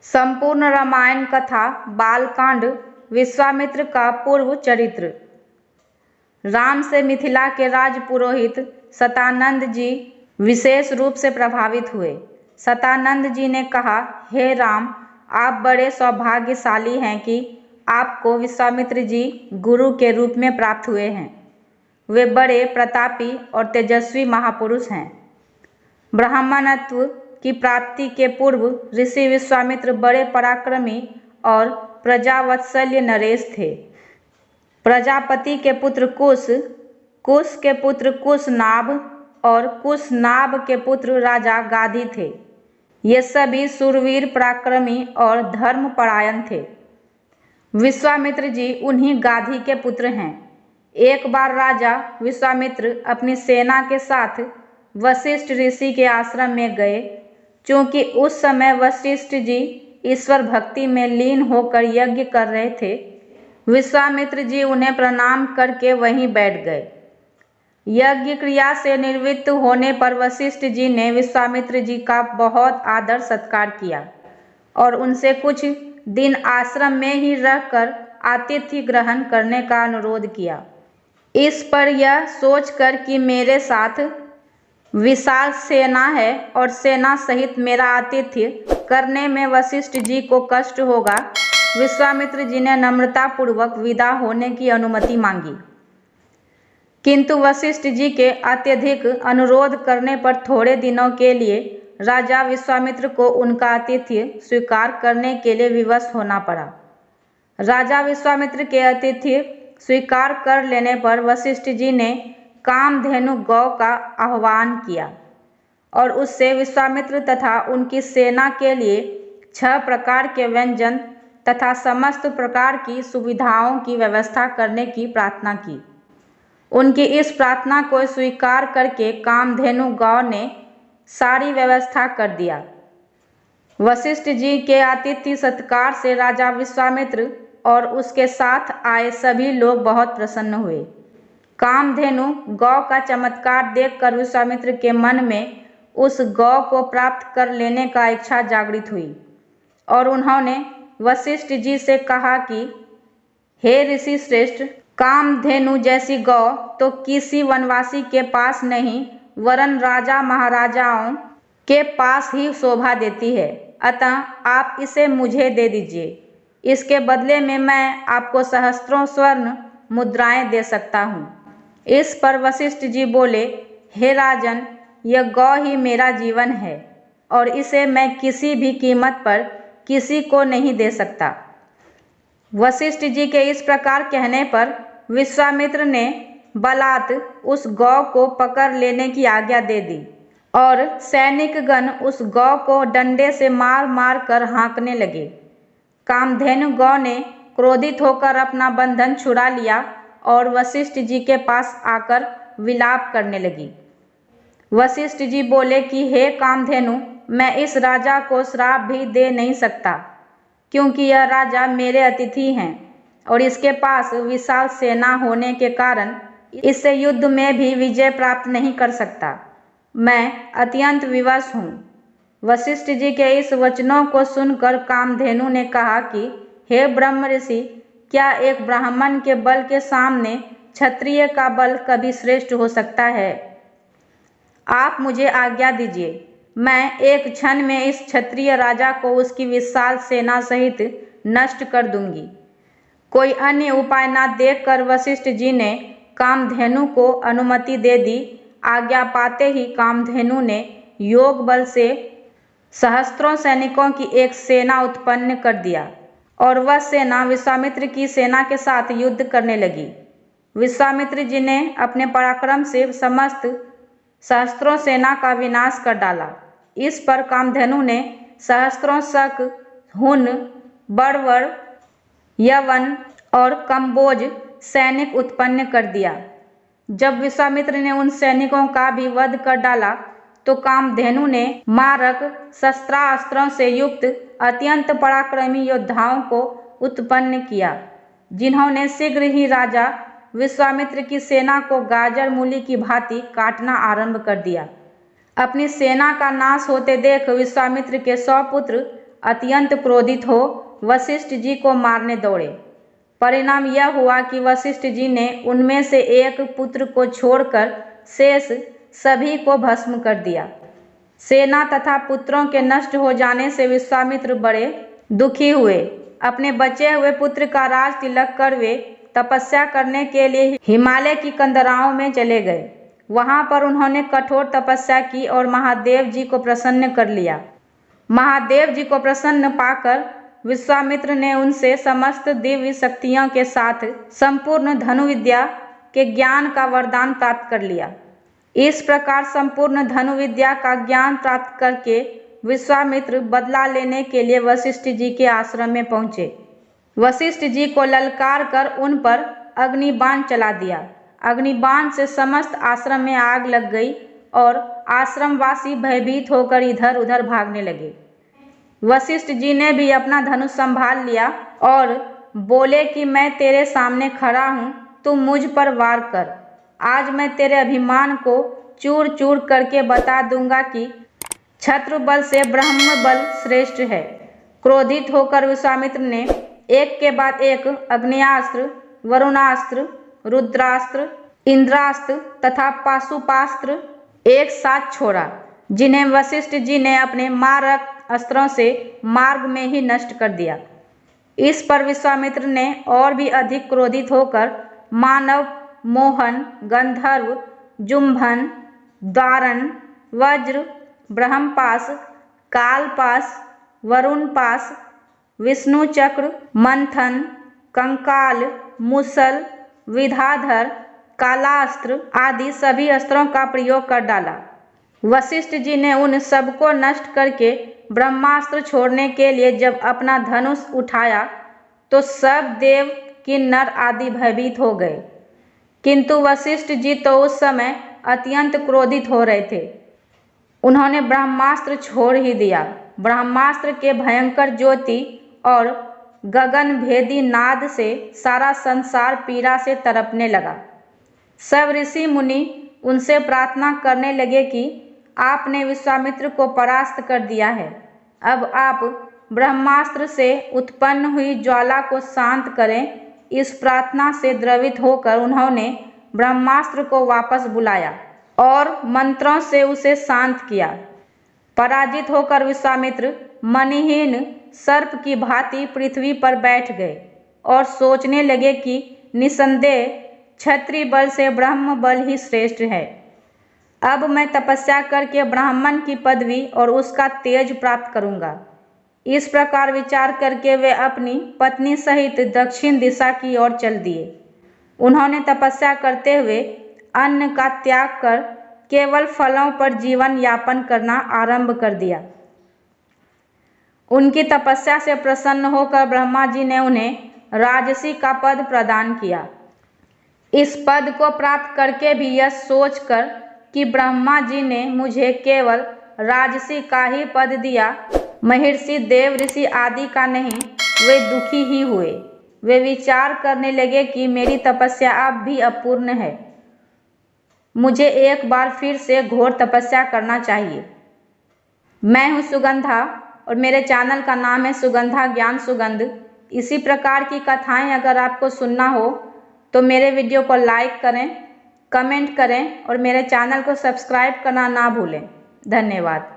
संपूर्ण रामायण कथा बालकांड विश्वामित्र का पूर्व चरित्र। राम से मिथिला के राज पुरोहित सतानंद जी विशेष रूप से प्रभावित हुए। सतानंद जी ने कहा, हे राम, आप बड़े सौभाग्यशाली हैं कि आपको विश्वामित्र जी गुरु के रूप में प्राप्त हुए हैं। वे बड़े प्रतापी और तेजस्वी महापुरुष हैं। ब्राह्मणत्व की प्राप्ति के पूर्व ऋषि विश्वामित्र बड़े पराक्रमी और प्रजावत्सल्य नरेश थे। प्रजापति के पुत्र कुश, कुश के पुत्र कुशनाभ और कुशनाभ के पुत्र राजा गाधी थे। ये सभी शूरवीर, पराक्रमी और धर्मपरायण थे। विश्वामित्र जी उन्हीं गाधी के पुत्र हैं। एक बार राजा विश्वामित्र अपनी सेना के साथ वशिष्ठ ऋषि के आश्रम में गए। चूंकि उस समय वशिष्ठ जी ईश्वर भक्ति में लीन होकर यज्ञ कर रहे थे, विश्वामित्र जी उन्हें प्रणाम करके वहीं बैठ गए। यज्ञ क्रिया से निवृत्त होने पर वशिष्ठ जी ने विश्वामित्र जी का बहुत आदर सत्कार किया और उनसे कुछ दिन आश्रम में ही रहकर आतिथ्य ग्रहण करने का अनुरोध किया। इस पर यह सोचकर कि मेरे साथ विशाल सेना है और सेना सहित मेरा आतिथ्य करने में वशिष्ठ जी को कष्ट होगा, विश्वामित्र जी ने नम्रतापूर्वक विदा होने की अनुमति मांगी। किंतु वशिष्ठ जी के अत्यधिक अनुरोध करने पर थोड़े दिनों के लिए राजा विश्वामित्र को उनका आतिथ्य स्वीकार करने के लिए विवश होना पड़ा। राजा विश्वामित्र के आतिथ्य स्वीकार कर लेने पर वशिष्ठ जी ने कामधेनु गौ का आह्वान किया और उससे विश्वामित्र तथा उनकी सेना के लिए 6 प्रकार के व्यंजन तथा समस्त प्रकार की सुविधाओं की व्यवस्था करने की प्रार्थना की। उनकी इस प्रार्थना को स्वीकार करके कामधेनु गौ ने सारी व्यवस्था कर दिया। वशिष्ठ जी के आतिथ्य सत्कार से राजा विश्वामित्र और उसके साथ आए सभी लोग बहुत प्रसन्न हुए। कामधेनु गौ का चमत्कार देखकर विश्वामित्र के मन में उस गौ को प्राप्त कर लेने का इच्छा जागृत हुई और उन्होंने वशिष्ठ जी से कहा कि हे ऋषि श्रेष्ठ, कामधेनु जैसी गौ तो किसी वनवासी के पास नहीं वरन राजा महाराजाओं के पास ही शोभा देती है। अतः आप इसे मुझे दे दीजिए। इसके बदले में मैं आपको सहस्त्रों स्वर्ण मुद्राएं दे सकता हूँ। इस पर वशिष्ठ जी बोले, हे राजन, यह गौ ही मेरा जीवन है और इसे मैं किसी भी कीमत पर किसी को नहीं दे सकता। वशिष्ठ जी के इस प्रकार कहने पर विश्वामित्र ने बलात् उस गौ को पकड़ लेने की आज्ञा दे दी और सैनिकगण उस गौ को डंडे से मार मार कर हाँकने लगे। कामधेनु गौ ने क्रोधित होकर अपना बंधन छुड़ा लिया और वशिष्ठ जी के पास आकर विलाप करने लगी। वशिष्ठ जी बोले कि हे कामधेनु, मैं इस राजा को श्राप भी दे नहीं सकता, क्योंकि यह राजा मेरे अतिथि हैं और इसके पास विशाल सेना होने के कारण इससे युद्ध में भी विजय प्राप्त नहीं कर सकता। मैं अत्यंत विवश हूँ। वशिष्ठ जी के इस वचनों को सुनकर कामधेनु ने कहा कि हे ब्रह्म ऋषि, क्या एक ब्राह्मण के बल के सामने क्षत्रिय का बल कभी श्रेष्ठ हो सकता है? आप मुझे आज्ञा दीजिए, मैं एक क्षण में इस क्षत्रिय राजा को उसकी विशाल सेना सहित नष्ट कर दूंगी। कोई अन्य उपाय न देखकर वशिष्ठ जी ने कामधेनु को अनुमति दे दी। आज्ञा पाते ही कामधेनु ने योग बल से सहस्त्रों सैनिकों की एक सेना उत्पन्न कर दिया और वह सेना विश्वामित्र की सेना के साथ युद्ध करने लगी। विश्वामित्र जी ने अपने पराक्रम से समस्त सहस्त्रों सेना का विनाश कर डाला। इस पर कामधेनु ने सहस्त्रों शक, हुन, बड़वर, यवन और कंबोज सैनिक उत्पन्न कर दिया। जब विश्वामित्र ने उन सैनिकों का भी वध कर डाला तो कामधेनु ने मारक शस्त्रास्त्रों से युक्त अत्यंत पराक्रमी योद्धाओं को उत्पन्न किया, जिन्होंने शीघ्र ही राजा विश्वामित्र की सेना को गाजर मूली की भांति काटना आरंभ कर दिया। अपनी सेना का नाश होते देख विश्वामित्र के 100 पुत्र अत्यंत क्रोधित हो वशिष्ठ जी को मारने दौड़े। परिणाम यह हुआ कि वशिष्ठ जी ने उनमें से एक पुत्र को छोड़कर शेष सभी को भस्म कर दिया। सेना तथा पुत्रों के नष्ट हो जाने से विश्वामित्र बड़े दुखी हुए। अपने बचे हुए पुत्र का राज तिलक कर वे तपस्या करने के लिए हिमालय की कंदराओं में चले गए। वहां पर उन्होंने कठोर तपस्या की और महादेव जी को प्रसन्न कर लिया। महादेव जी को प्रसन्न पाकर विश्वामित्र ने उनसे समस्त दिव्य शक्तियों के साथ संपूर्ण धनुविद्या के ज्ञान का वरदान प्राप्त कर लिया। इस प्रकार संपूर्ण धनुविद्या का ज्ञान प्राप्त करके विश्वामित्र बदला लेने के लिए वशिष्ठ जी के आश्रम में पहुंचे। वशिष्ठ जी को ललकार कर उन पर अग्निबाण चला दिया। अग्निबाण से समस्त आश्रम में आग लग गई और आश्रमवासी भयभीत होकर इधर उधर भागने लगे। वशिष्ठ जी ने भी अपना धनुष संभाल लिया और बोले कि मैं तेरे सामने खड़ा हूँ, तू मुझ पर वार कर। आज मैं तेरे अभिमान को चूर चूर करके बता दूंगा कि क्षत्रु बल से ब्रह्म बल श्रेष्ठ है। क्रोधित होकर विश्वामित्र ने एक के बाद एक अग्न्यास्त्र, वरुणास्त्र, रुद्रास्त्र, इंद्रास्त्र तथा पाशुपास्त्र एक साथ छोड़ा, जिन्हें वशिष्ठ जी ने अपने मारक अस्त्रों से मार्ग में ही नष्ट कर दिया। इस पर विश्वामित्र ने और भी अधिक क्रोधित होकर मानव, मोहन, गंधर्व, जुम्भन, दारण, वज्र, ब्रह्मपाश, कालपाश, वरुणपाश, विष्णु चक्र, मंथन, कंकाल, मुसल, विधाधर, कालास्त्र आदि सभी अस्त्रों का प्रयोग कर डाला। वशिष्ठ जी ने उन सबको नष्ट करके ब्रह्मास्त्र छोड़ने के लिए जब अपना धनुष उठाया तो सब देव, किन्नर आदि भयभीत हो गए। किंतु वशिष्ठ जी तो उस समय अत्यंत क्रोधित हो रहे थे। उन्होंने ब्रह्मास्त्र छोड़ ही दिया। ब्रह्मास्त्र के भयंकर ज्योति और गगन भेदी नाद से सारा संसार पीड़ा से तड़पने लगा। सब ऋषि मुनि उनसे प्रार्थना करने लगे कि आपने विश्वामित्र को परास्त कर दिया है, अब आप ब्रह्मास्त्र से उत्पन्न हुई ज्वाला को शांत करें। इस प्रार्थना से द्रवित होकर उन्होंने ब्रह्मास्त्र को वापस बुलाया और मंत्रों से उसे शांत किया। पराजित होकर विश्वामित्र मणिहीन सर्प की भांति पृथ्वी पर बैठ गए और सोचने लगे कि निसंदेह क्षत्रिय बल से ब्रह्म बल ही श्रेष्ठ है। अब मैं तपस्या करके ब्राह्मण की पदवी और उसका तेज प्राप्त करूंगा। इस प्रकार विचार करके वे अपनी पत्नी सहित दक्षिण दिशा की ओर चल दिए। उन्होंने तपस्या करते हुए अन्न का त्याग कर केवल फलों पर जीवन यापन करना आरंभ कर दिया। उनकी तपस्या से प्रसन्न होकर ब्रह्मा जी ने उन्हें राजसी का पद प्रदान किया। इस पद को प्राप्त करके भी यह सोचकर कि ब्रह्मा जी ने मुझे केवल राजसी का ही पद दिया, महर्षि, देव ऋषि आदि का नहीं, वे दुखी ही हुए। वे विचार करने लगे कि मेरी तपस्या अब भी अपूर्ण है, मुझे एक बार फिर से घोर तपस्या करना चाहिए। मैं हूँ सुगंधा और मेरे चैनल का नाम है सुगंधा ज्ञान सुगंध। इसी प्रकार की कथाएं अगर आपको सुनना हो तो मेरे वीडियो को लाइक करें, कमेंट करें और मेरे चैनल को सब्सक्राइब करना ना भूलें। धन्यवाद।